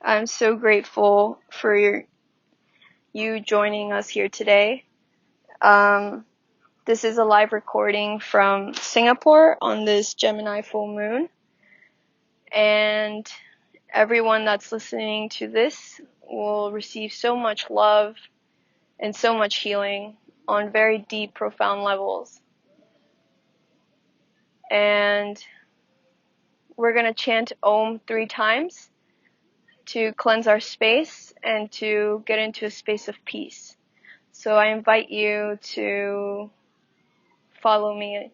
I'm so grateful for you joining us here today. This is a live recording from Singapore on this Gemini full moon, and everyone that's listening to this will receive so much love and so much healing on very deep, profound levels. And we're going to chant Om 3 times to cleanse our space and to get into a space of peace. So I invite you to follow me.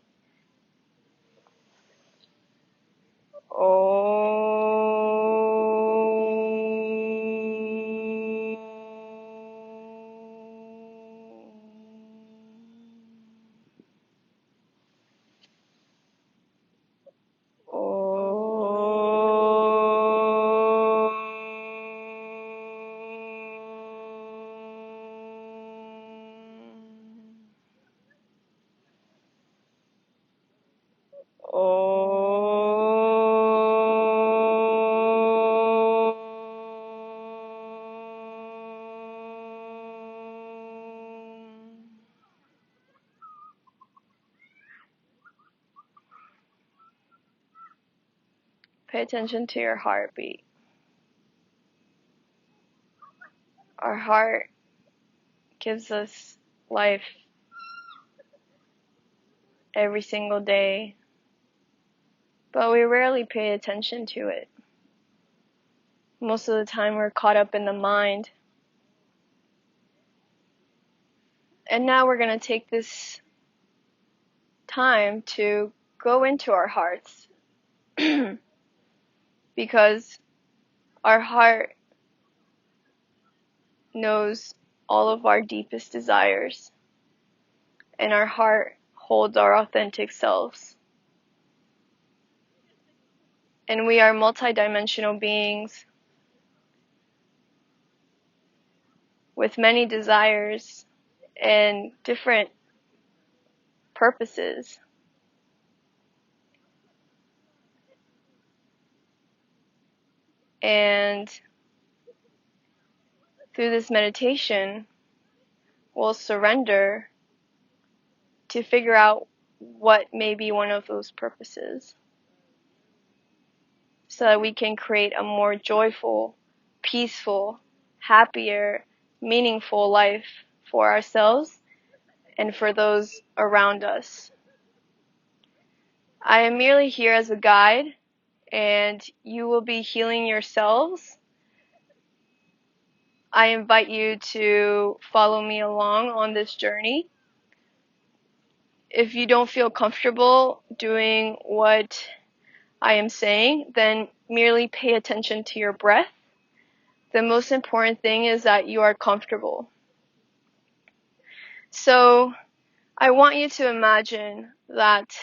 Pay attention to your heartbeat. Our heart gives us life every single day, but we rarely pay attention to it. Most of the time we're caught up in the mind. And now we're going to take this time to go into our hearts because our heart knows all of our deepest desires, and our heart holds our authentic selves. And we are multidimensional beings with many desires and different purposes. And through this meditation, we'll surrender to figure out what may be one of those purposes, so that we can create a more joyful, peaceful, happier, meaningful life for ourselves and for those around us. I am merely here as a guide, and you will be healing yourselves. I invite you to follow me along on this journey. If you don't feel comfortable doing what I am saying, then merely pay attention to your breath. The most important thing is that you are comfortable. So I want you to imagine that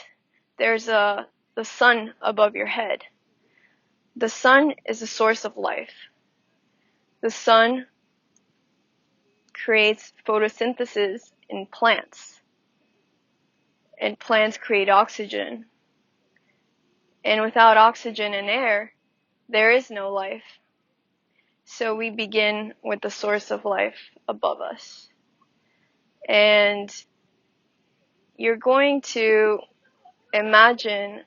there's the sun above your head. The sun is the source of life. The sun creates photosynthesis in plants, and plants create oxygen. And without oxygen and air, there is no life. So we begin with the source of life above us. And you're going to imagine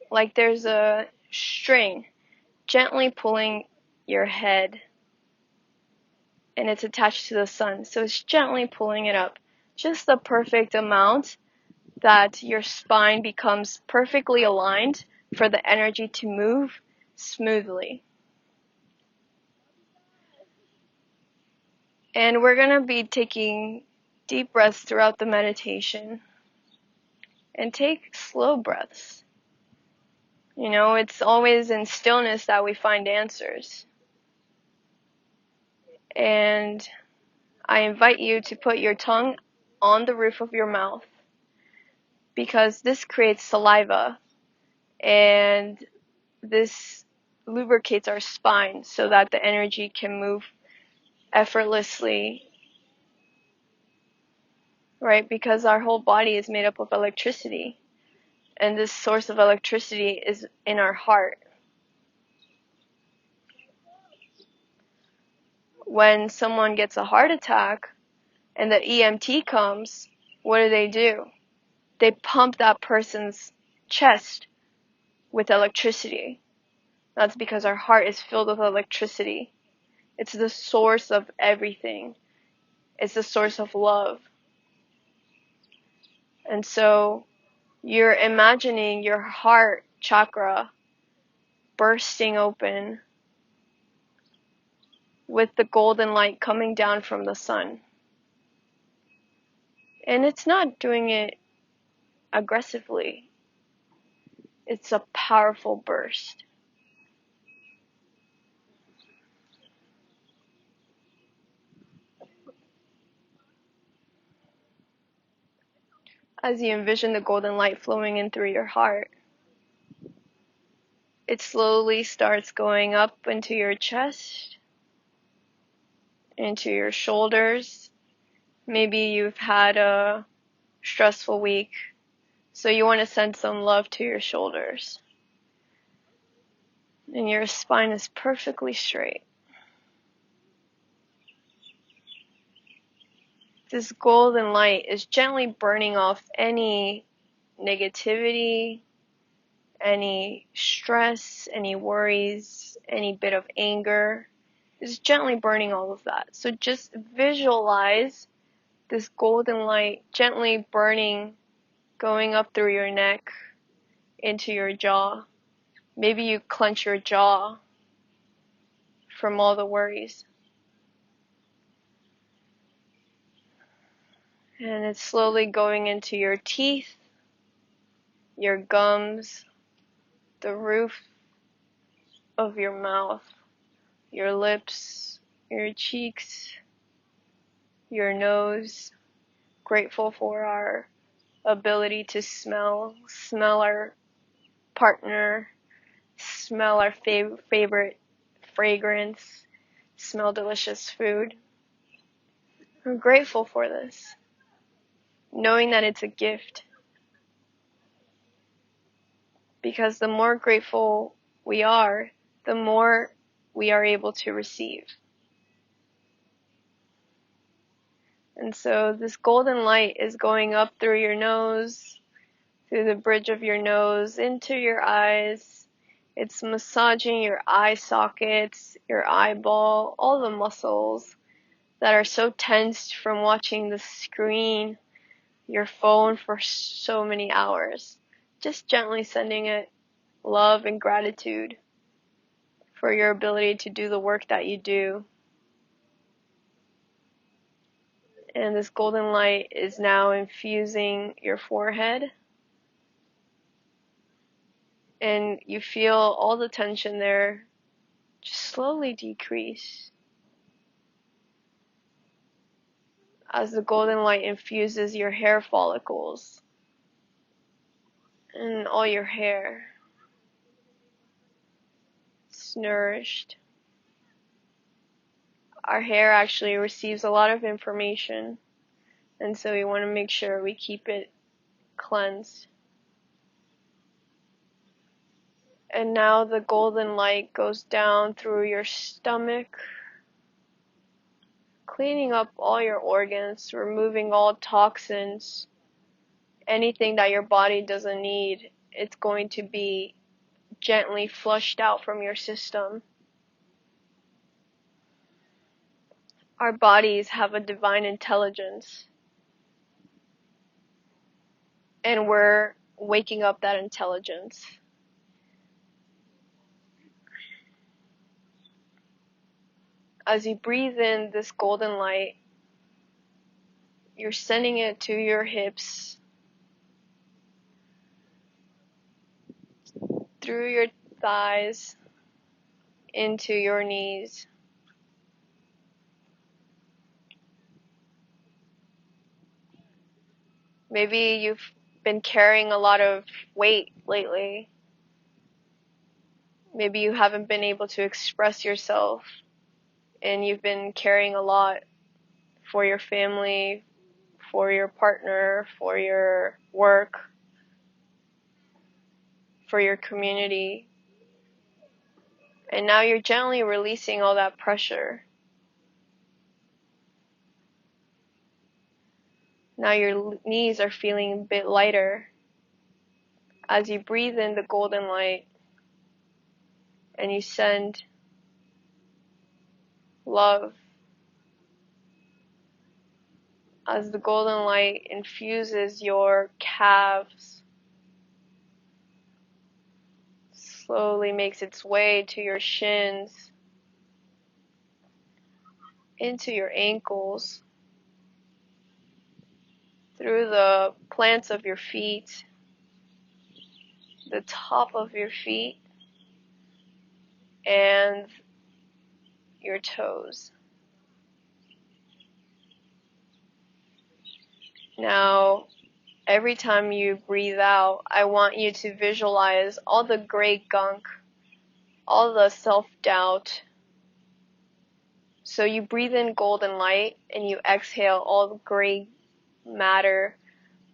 like there's a string gently pulling your head, and it's attached to the sun. So it's gently pulling it up, just the perfect amount that your spine becomes perfectly aligned for the energy to move smoothly. And we're going to be taking deep breaths throughout the meditation. And take slow breaths. You know, it's always in stillness that we find answers. And I invite you to put your tongue on the roof of your mouth, because this creates saliva, and this lubricates our spine so that the energy can move effortlessly, right? Because our whole body is made up of electricity, and this source of electricity is in our heart. when someone gets a heart attack and the EMT comes, what do? They pump that person's chest with electricity. That's because our heart is filled with electricity. It's the source of everything. It's the source of love. And so you're imagining your heart chakra bursting open with the golden light coming down from the sun. And it's not doing it aggressively. It's a powerful burst. As you envision the golden light flowing in through your heart, it slowly starts going up into your chest, into your shoulders. Maybe you've had a stressful week, so you want to send some love to your shoulders. And your spine is perfectly straight. This golden light is gently burning off any negativity, any stress, any worries, any bit of anger. It's gently burning all of that. So just visualize this golden light gently burning, going up through your neck, into your jaw. Maybe you clench your jaw from all the worries. And it's slowly going into your teeth, your gums, the roof of your mouth, your lips, your cheeks, your nose. Grateful for our ability to smell our partner, smell our favorite fragrance, smell delicious food. I'm grateful for this, knowing that it's a gift. Because the more grateful we are, the more we are able to receive. And so this golden light is going up through your nose, through the bridge of your nose, into your eyes. It's massaging your eye sockets, your eyeball, all the muscles that are so tensed from watching the screen, your phone for so many hours. Just gently sending it love and gratitude for your ability to do the work that you do. And this golden light is now infusing your forehead. And you feel all the tension there just slowly decrease as the golden light infuses your hair follicles and all your hair. It's nourished. Our hair actually receives a lot of information, and so we want to make sure we keep it cleansed. And now the golden light goes down through your stomach, cleaning up all your organs, removing all toxins, anything that your body doesn't need. It's going to be gently flushed out from your system. Our bodies have a divine intelligence, and we're waking up that intelligence. As you breathe in this golden light, you're sending it to your hips, through your thighs, into your knees. Maybe you've been carrying a lot of weight lately. Maybe you haven't been able to express yourself, and you've been carrying a lot for your family, for your partner, for your work, for your community. And now you're gently releasing all that pressure. Now your knees are feeling a bit lighter as you breathe in the golden light and you send love as the golden light infuses your calves, slowly makes its way to your shins, into your ankles, through the plants of your feet, the top of your feet, and your toes. Now, every time you breathe out, I want you to visualize all the gray gunk, all the self-doubt. So you breathe in golden light and you exhale all the gray matter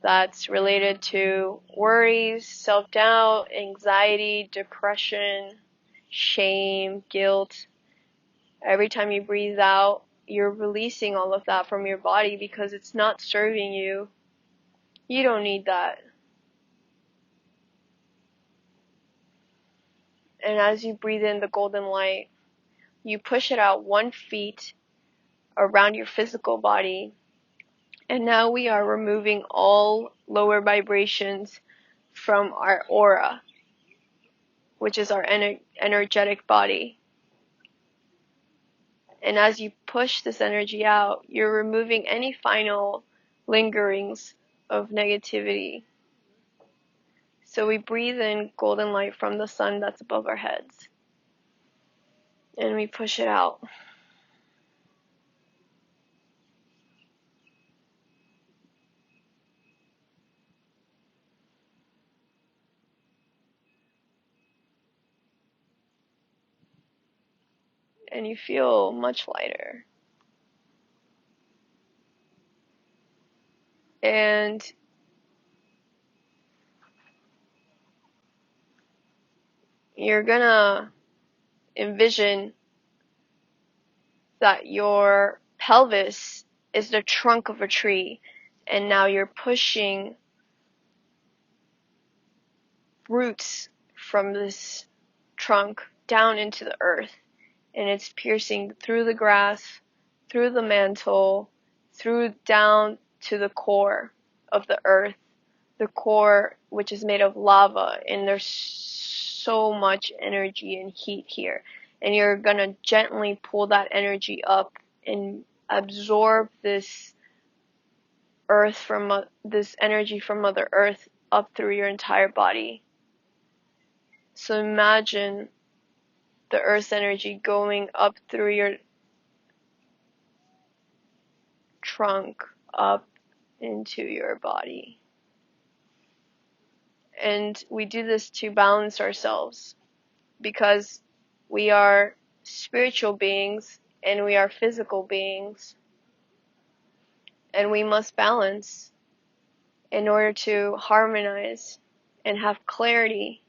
that's related to worries, self-doubt, anxiety, depression, shame, guilt. Every time you breathe out, you're releasing all of that from your body because it's not serving you. You don't need that. And as you breathe in the golden light, you push it out 1 feet around your physical body. And now we are removing all lower vibrations from our aura, which is our energetic body. And as you push this energy out, you're removing any final lingerings of negativity. So we breathe in golden light from the sun that's above our heads. And we push it out. And you feel much lighter. And you're gonna envision that your pelvis is the trunk of a tree, and now you're pushing roots from this trunk down into the earth, and it's piercing through the grass, through the mantle, through down to the core of the earth, the core which is made of lava, and there's so much energy and heat here. And you're gonna gently pull that energy up and absorb this this energy from Mother Earth up through your entire body. So imagine the Earth's energy going up through your trunk, up into your body. And we do this to balance ourselves because we are spiritual beings and we are physical beings. And we must balance in order to harmonize and have clarity.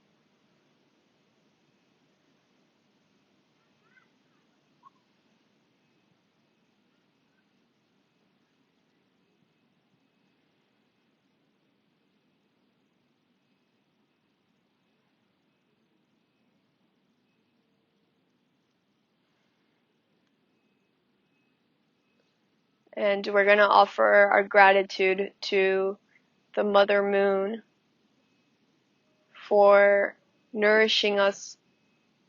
And we're going to offer our gratitude to the Mother Moon for nourishing us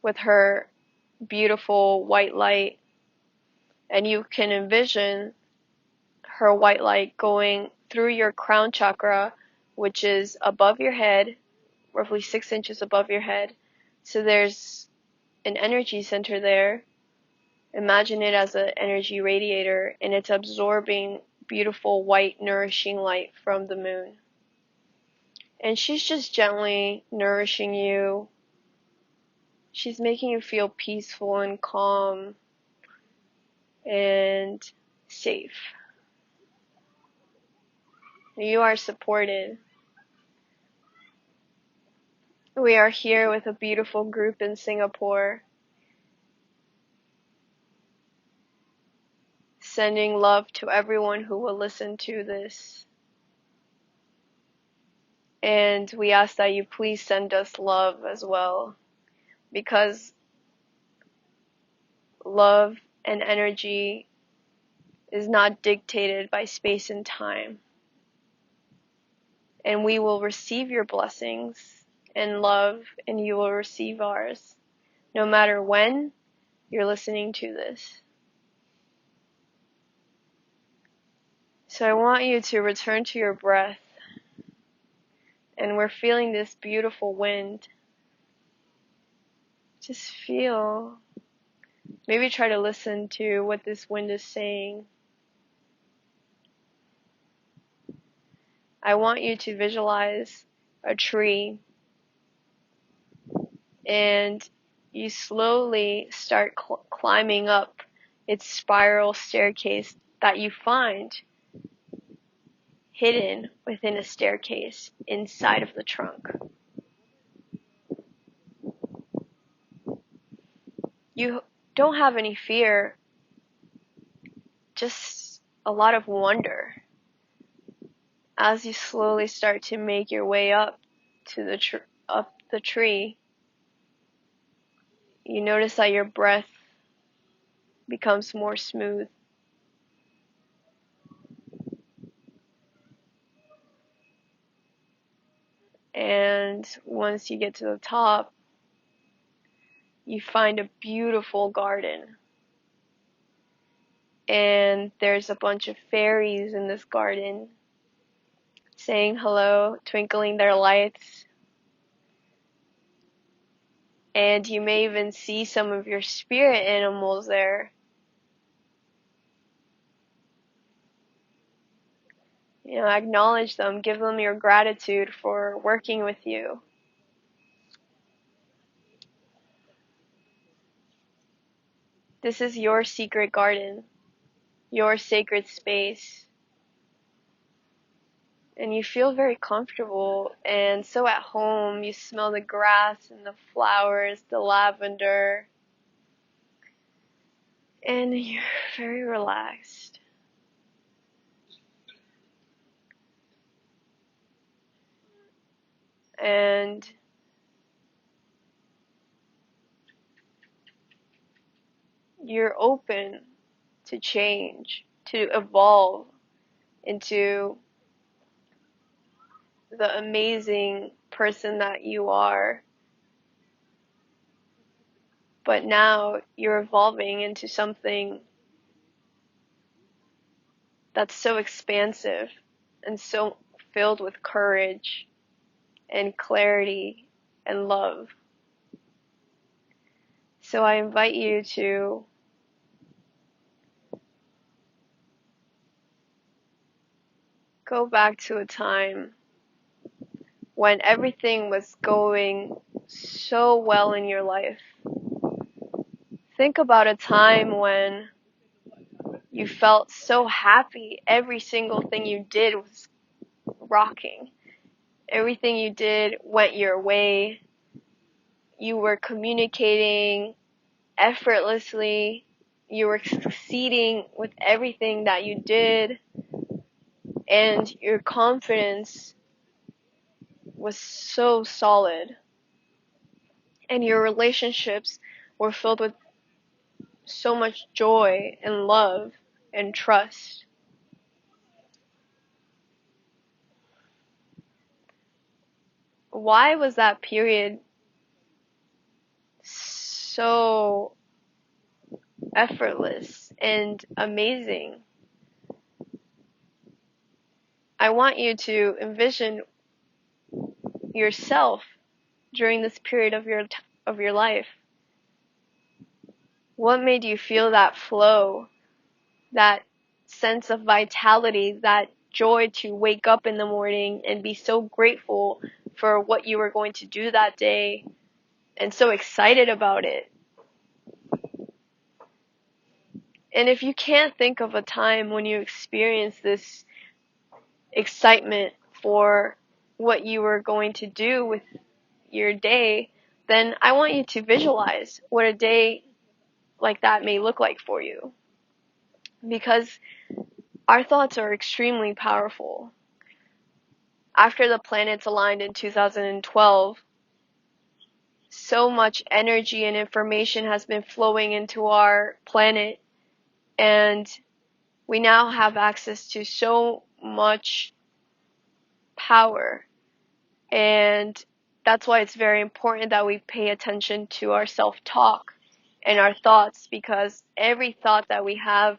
with her beautiful white light. And you can envision her white light going through your crown chakra, which is above your head, roughly 6 inches above your head. So there's an energy center there. Imagine it as an energy radiator, and it's absorbing beautiful white nourishing light from the moon. And she's just gently nourishing you. She's making you feel peaceful and calm and safe. You are supported. We are here with a beautiful group in Singapore, sending love to everyone who will listen to this. And we ask that you please send us love as well, because love and energy is not dictated by space and time. And we will receive your blessings and love, and you will receive ours, no matter when you're listening to this. So I want you to return to your breath, and we're feeling this beautiful wind. Just feel, maybe try to listen to what this wind is saying. I want you to visualize a tree, and you slowly start climbing up its spiral staircase that you find hidden within a staircase inside of the trunk. You don't have any fear, just a lot of wonder as you slowly start to make your way up to up the tree. You notice that your breath becomes more smooth. And once you get to the top, you find a beautiful garden. And there's a bunch of fairies in this garden saying hello, twinkling their lights. And you may even see some of your spirit animals there. Acknowledge them, give them your gratitude for working with you. This is your secret garden, your sacred space. And you feel very comfortable and so at home. You smell the grass and the flowers, the lavender, and you're very relaxed. And you're open to change, to evolve into the amazing person that you are. But now you're evolving into something that's so expansive and so filled with courage and clarity and love. So I invite you to go back to a time when everything was going so well in your life. Think about a time when you felt so happy. Every single thing you did was rocking. Everything you did went your way. You were communicating effortlessly. You were succeeding with everything that you did. And your confidence was so solid. And your relationships were filled with so much joy and love and trust. Why was that period so effortless and amazing? I want you to envision yourself during this period of your life. What made you feel that flow, that sense of vitality, that joy to wake up in the morning and be so grateful for what you were going to do that day and so excited about it? And if you can't think of a time when you experienced this excitement for what you were going to do with your day, then I want you to visualize what a day like that may look like for you. Because our thoughts are extremely powerful. after the planets aligned in 2012, so much energy and information has been flowing into our planet, and we now have access to so much power. And that's why it's very important that we pay attention to our self-talk and our thoughts, because every thought that we have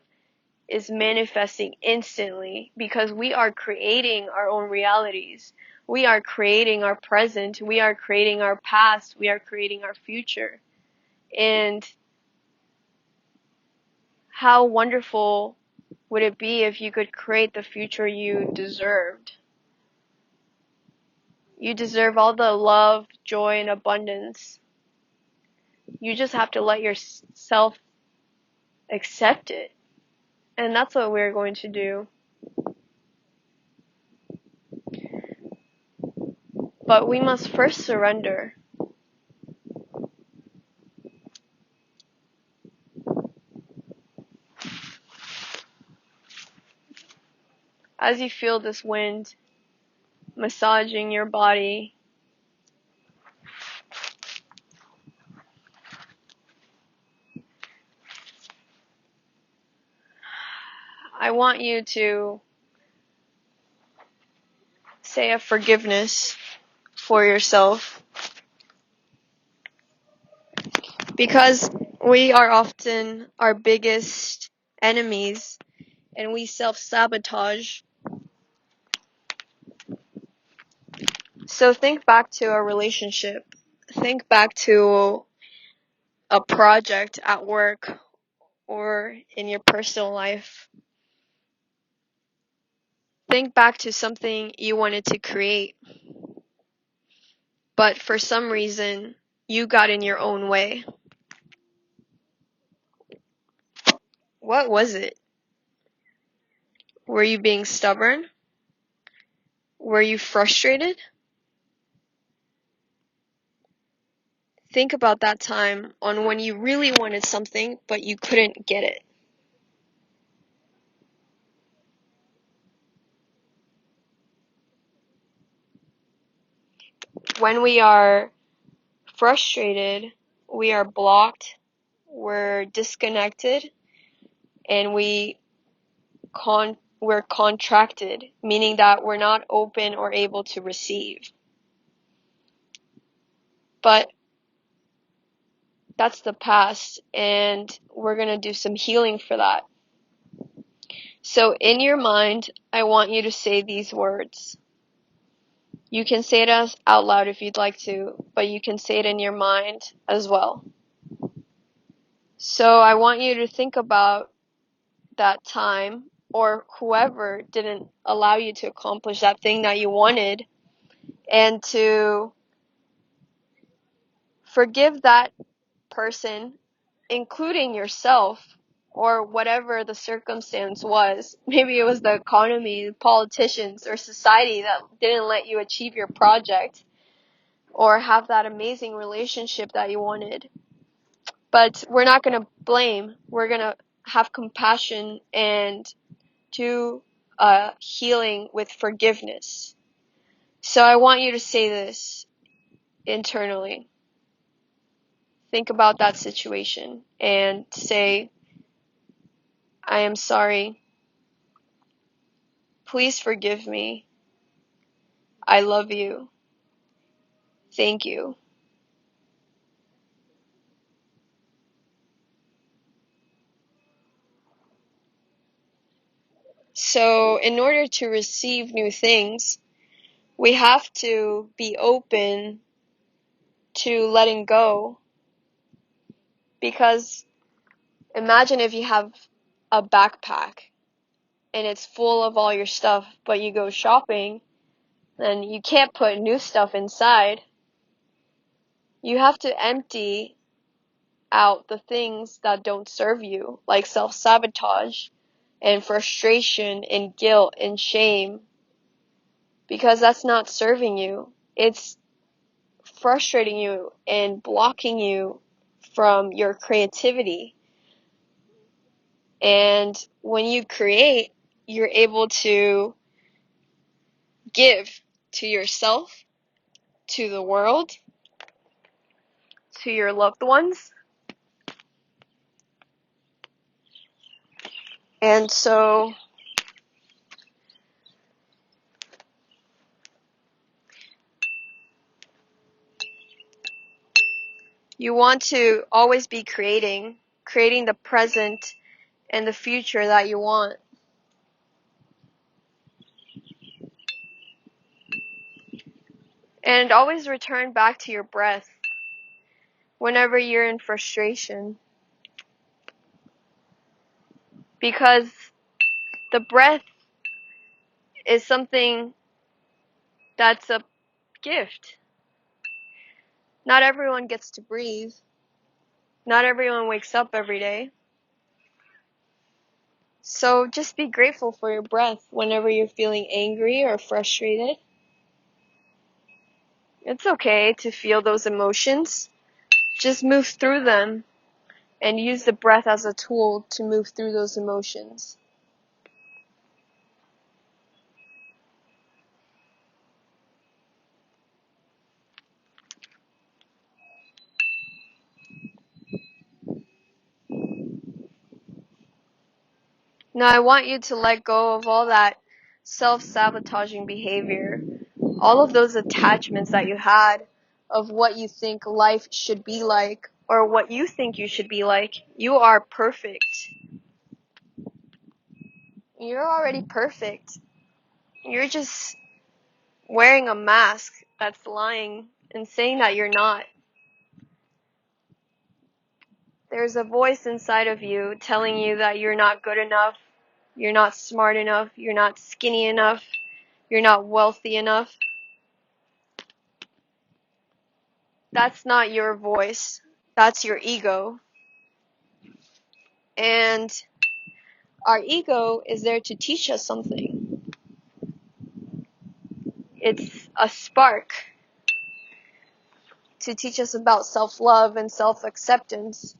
is manifesting instantly, because we are creating our own realities. We are creating our present. We are creating our past. We are creating our future. And how wonderful would it be if you could create the future you deserved? You deserve all the love, joy, and abundance. You just have to let yourself accept it. And that's what we're going to do. But we must first surrender. As you feel this wind massaging your body, I want you to say a forgiveness for yourself, because we are often our biggest enemies and we self-sabotage. So think back to a relationship. Think back to a project at work or in your personal life. Think back to something you wanted to create, but for some reason you got in your own way. What was it? Were you being stubborn? Were you frustrated? Think about that time on when you really wanted something, but you couldn't get it. When we are frustrated, we are blocked, we're disconnected, and we're contracted, meaning that we're not open or able to receive. But that's the past, and we're going to do some healing for that. So in your mind, I want you to say these words. You can say it out loud if you'd like to, but you can say it in your mind as well. So I want you to think about that time, or whoever didn't allow you to accomplish that thing that you wanted, and to forgive that person, including yourself, or whatever the circumstance was. Maybe it was the economy, politicians, or society that didn't let you achieve your project or have that amazing relationship that you wanted. But we're not going to blame. We're going to have compassion and do healing with forgiveness. So I want you to say this internally. Think about that situation and say, I am sorry. Please forgive me. I love you. Thank you. So in order to receive new things, we have to be open to letting go. Because imagine if you have a backpack and it's full of all your stuff, but you go shopping, then you can't put new stuff inside. You have to empty out the things that don't serve you, like self-sabotage and frustration and guilt and shame, because that's not serving you. It's frustrating you and blocking you from your creativity. And when you create, you're able to give. to yourself, to the world, to your loved ones. And so you want to always be creating the present and the future that you want. And always return back to your breath whenever you're in frustration. Because the breath is something that's a gift. Not everyone gets to breathe. Not everyone wakes up every day. So just be grateful for your breath whenever you're feeling angry or frustrated. It's okay to feel those emotions. Just move through them and use the breath as a tool to move through those emotions. Now I want you to let go of all that self-sabotaging behavior, all of those attachments that you had of what you think life should be like or what you think you should be like. You are perfect. You're already perfect. You're just wearing a mask that's lying and saying that you're not. There's a voice inside of you telling you that you're not good enough, you're not smart enough, you're not skinny enough, you're not wealthy enough. That's not your voice. That's your ego. And our ego is there to teach us something. It's a spark to teach us about self-love and self-acceptance.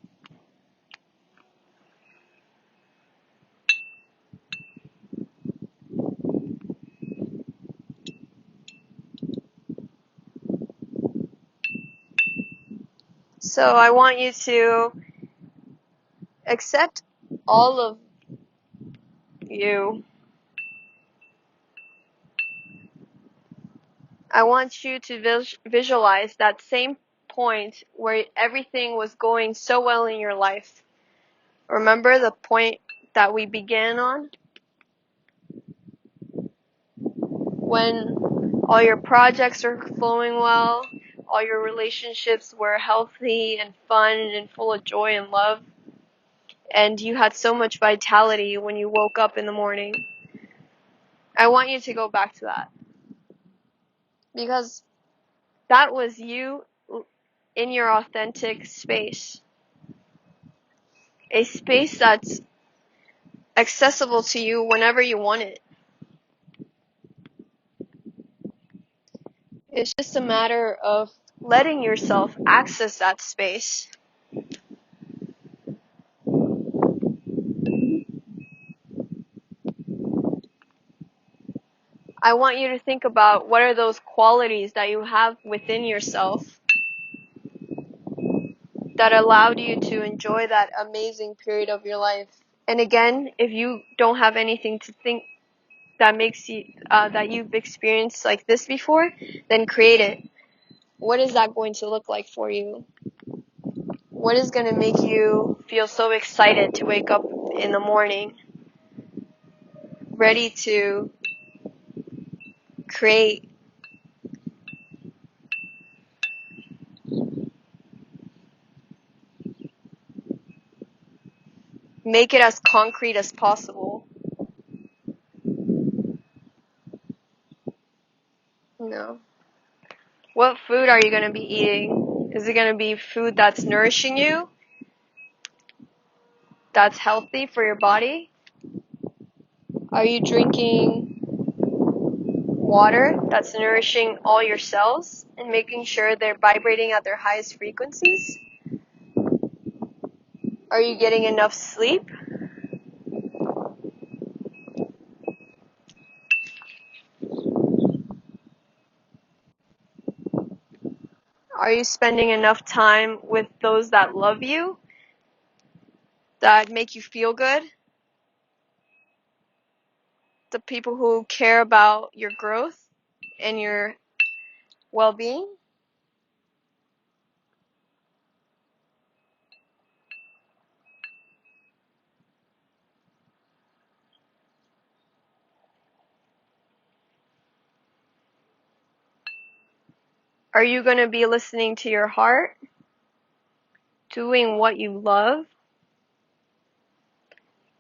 So I want you to accept all of you. I want you to visualize that same point where everything was going so well in your life. Remember the point that we began on? When all your projects are flowing well, all your relationships were healthy and fun and full of joy and love, and you had so much vitality when you woke up in the morning. I want you to go back to that. Because that was you in your authentic space. A space that's accessible to you whenever you want it. It's just a matter of letting yourself access that space. I want you to think about what are those qualities that you have within yourself that allowed you to enjoy that amazing period of your life. And again, if you don't have anything to think that makes you that you've experienced like this before, then create it. What is that going to look like for you? What is going to make you feel so excited to wake up in the morning, ready to create? Make it as concrete as possible. No. What food are you going to be eating? Is it going to be food that's nourishing you? That's healthy for your body? Are you drinking water that's nourishing all your cells and making sure they're vibrating at their highest frequencies? Are you getting enough sleep? Are you spending enough time with those that love you, that make you feel good? The people who care about your growth and your well-being? Are you going to be listening to your heart? Doing what you love?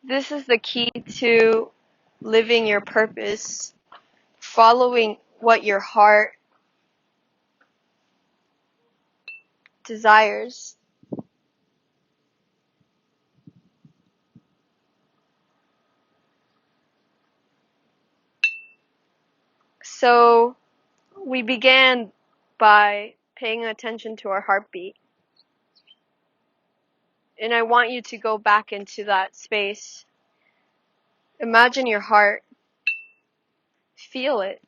This is the key to living your purpose, following what your heart desires. So we began by paying attention to our heartbeat. And I want you to go back into that space. Imagine your heart. Feel it.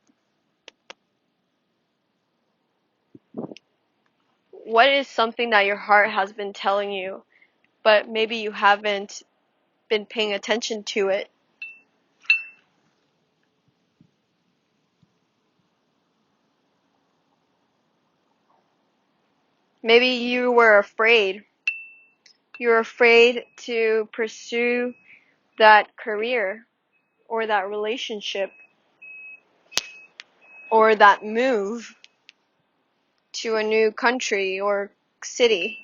What is something that your heart has been telling you, but maybe you haven't been paying attention to it? Maybe you were afraid. You were afraid to pursue that career or that relationship or that move to a new country or city.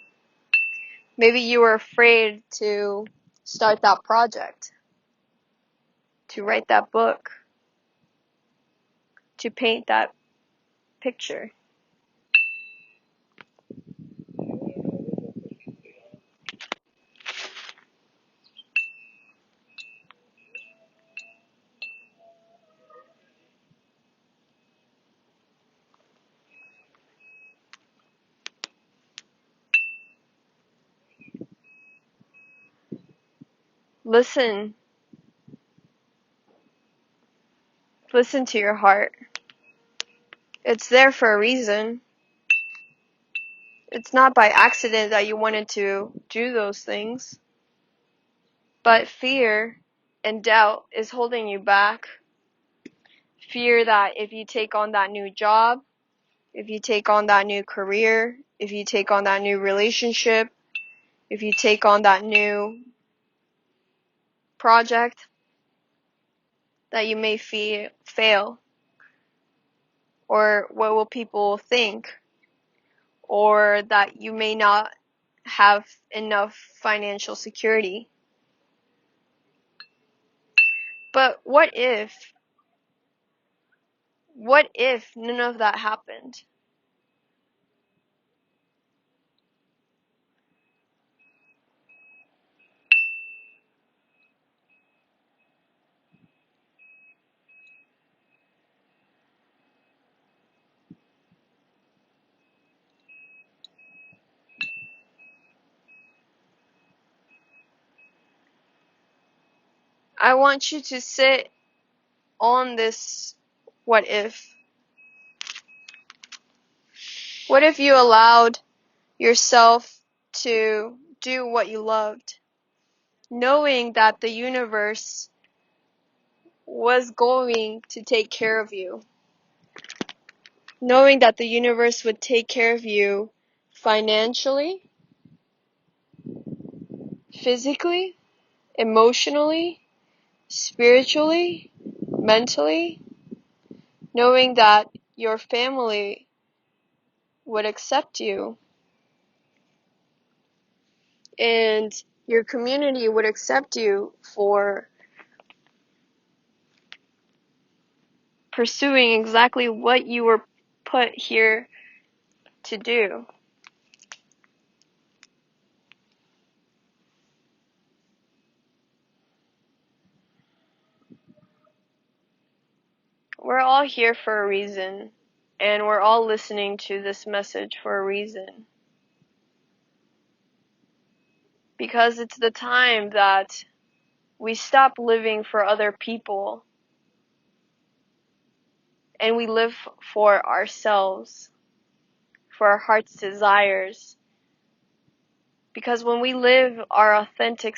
Maybe you were afraid to start that project, to write that book, to paint that picture. Listen. Listen to your heart. It's there for a reason. It's not by accident that you wanted to do those things. But fear and doubt is holding you back. Fear that if you take on that new job, if you take on that new career, if you take on that new relationship, if you take on that new project, that you may fail. Or what will people think? Or that you may not have enough financial security. But what if none of that happened? I want you to sit on this what if. What if you allowed yourself to do what you loved, knowing that the universe was going to take care of you, knowing that the universe would take care of you financially, physically, emotionally, spiritually, mentally, knowing that your family would accept you and your community would accept you for pursuing exactly what you were put here to do. We're all here for a reason, and we're all listening to this message for a reason. Because it's the time that we stop living for other people and we live for ourselves. for our heart's desires. Because when we live our authentic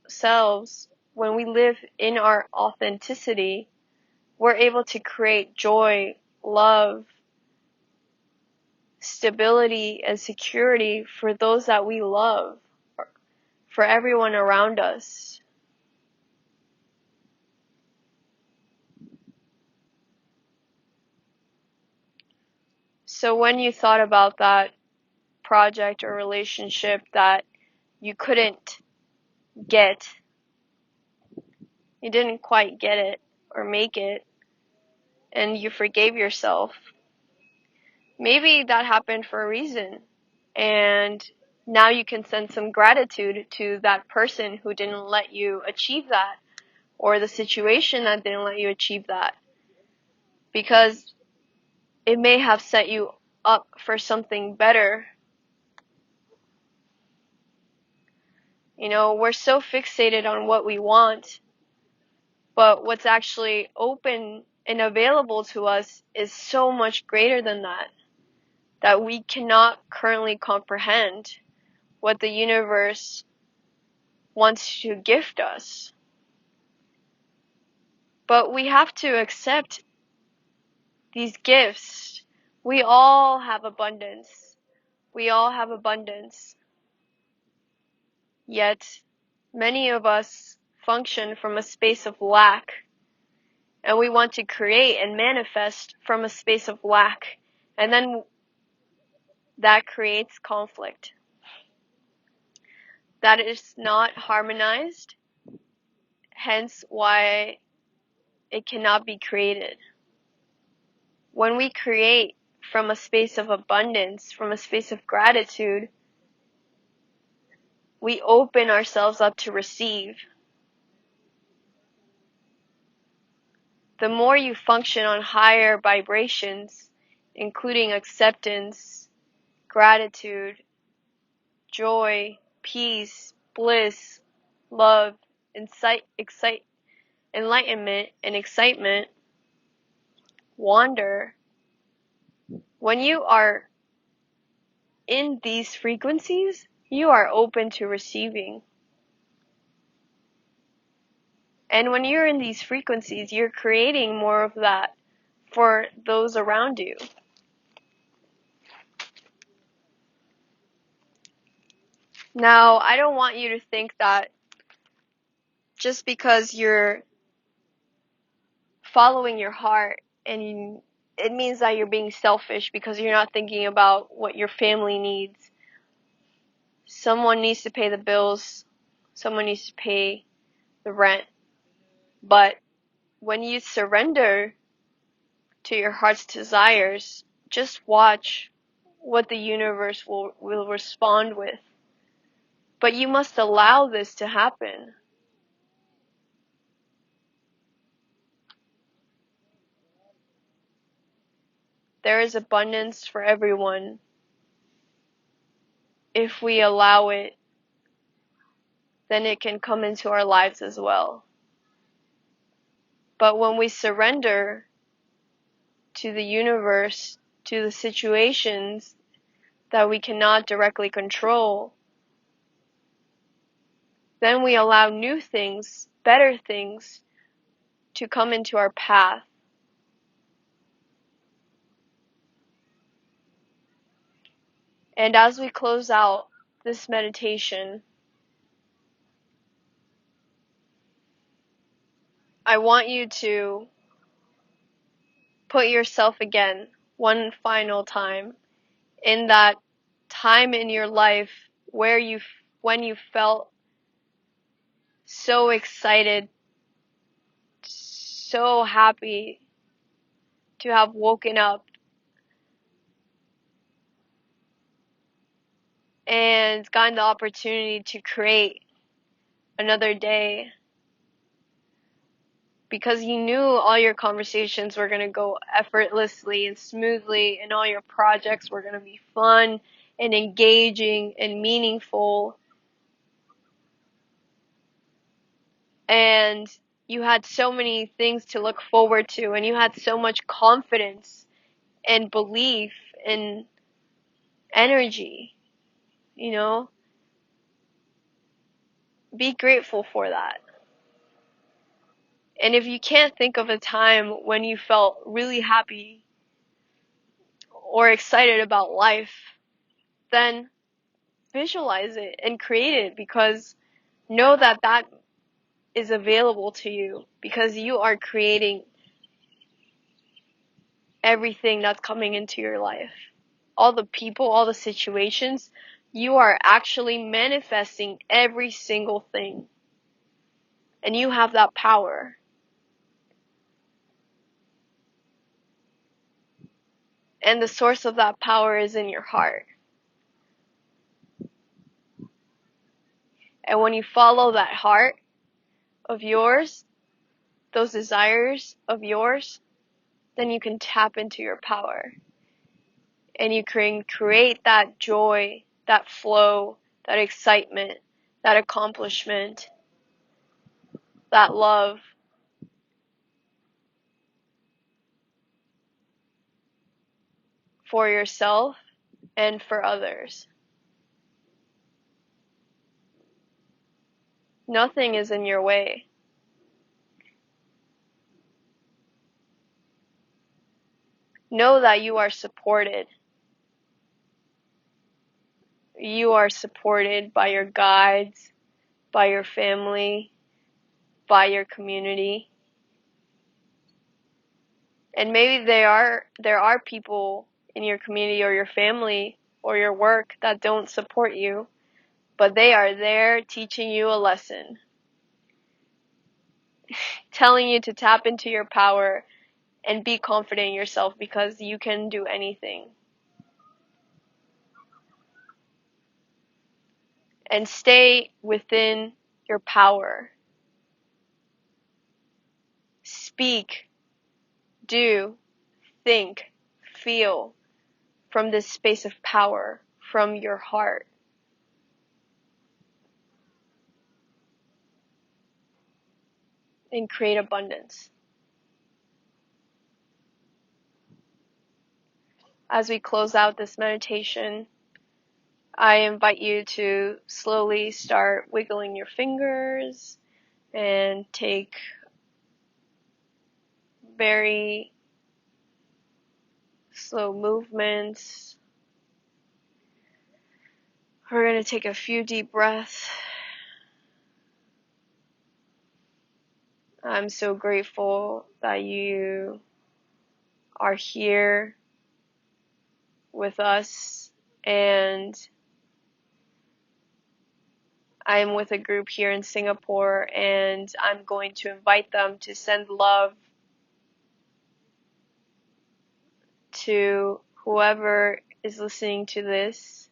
selves, when we live in our authenticity, we're able to create joy, love, stability, and security for those that we love, for everyone around us. So when you thought about that project or relationship that you couldn't get, you didn't quite get it or make it, and you forgave yourself, maybe that happened for a reason. And now you can send some gratitude to that person who didn't let you achieve that, or the situation that didn't let you achieve that. Because it may have set you up for something better. You know, we're so fixated on what we want, but what's actually open and available to us is so much greater than that we cannot currently comprehend what the universe wants to gift us. But we have to accept these gifts. We all have abundance. We all have abundance. Yet, many of us function from a space of lack. And we want to create and manifest from a space of lack. And then that creates conflict. That is not harmonized, hence why it cannot be created. When we create from a space of abundance, from a space of gratitude, we open ourselves up to receive. The more you function on higher vibrations, including acceptance, gratitude, joy, peace, bliss, love, enlightenment, and excitement, wonder, when you are in these frequencies, you are open to receiving. And when you're in these frequencies, you're creating more of that for those around you. Now, I don't want you to think that just because you're following your heart and it means that you're being selfish because you're not thinking about what your family needs. Someone needs to pay the bills. Someone needs to pay the rent. But when you surrender to your heart's desires, just watch what the universe will respond with. But you must allow this to happen. There is abundance for everyone if we allow it. Then it can come into our lives as well. But when we surrender to the universe, to the situations that we cannot directly control, then we allow new things, better things, to come into our path. And as we close out this meditation, I want you to put yourself again, one final time, in that time in your life when you felt so excited, so happy to have woken up and gotten the opportunity to create another day, because you knew all your conversations were going to go effortlessly and smoothly, and all your projects were going to be fun and engaging and meaningful. And you had so many things to look forward to, and you had so much confidence and belief in energy, you know? Be grateful for that. And if you can't think of a time when you felt really happy or excited about life, then visualize it and create it, because know that that is available to you, because you are creating everything that's coming into your life. All the people, all the situations, you are actually manifesting every single thing. And you have that power. And the source of that power is in your heart. And when you follow that heart of yours, those desires of yours, then you can tap into your power. And you can create that joy, that flow, that excitement, that accomplishment, that love for yourself and for others. Nothing is in your way. Know that you are supported. You are supported by your guides, by your family, by your community. And maybe there are people in your community or your family or your work that don't support you, but they are there teaching you a lesson, telling you to tap into your power and be confident in yourself, because you can do anything. And stay within your power. Speak, do, think, feel from this space of power, from your heart. And create abundance. As we close out this meditation, I invite you to slowly start wiggling your fingers and take very slow movements. We're going to take a few deep breaths. I'm so grateful that you are here with us, and I'm with a group here in Singapore, and I'm going to invite them to send love to whoever is listening to this.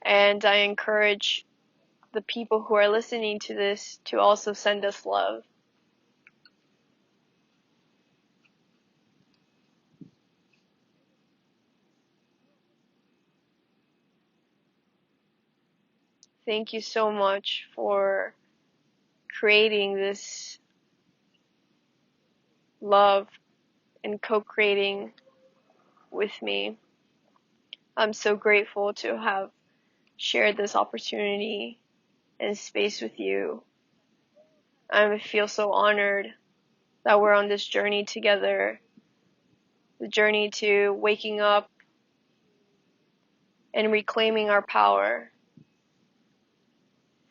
And I encourage the people who are listening to this to also send us love. Thank you so much for creating this love and co-creating with me. I'm so grateful to have shared this opportunity and space with you. I feel so honored that we're on this journey together, the journey to waking up and reclaiming our power.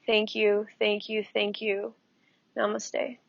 Thank you, thank you, thank you. Namaste.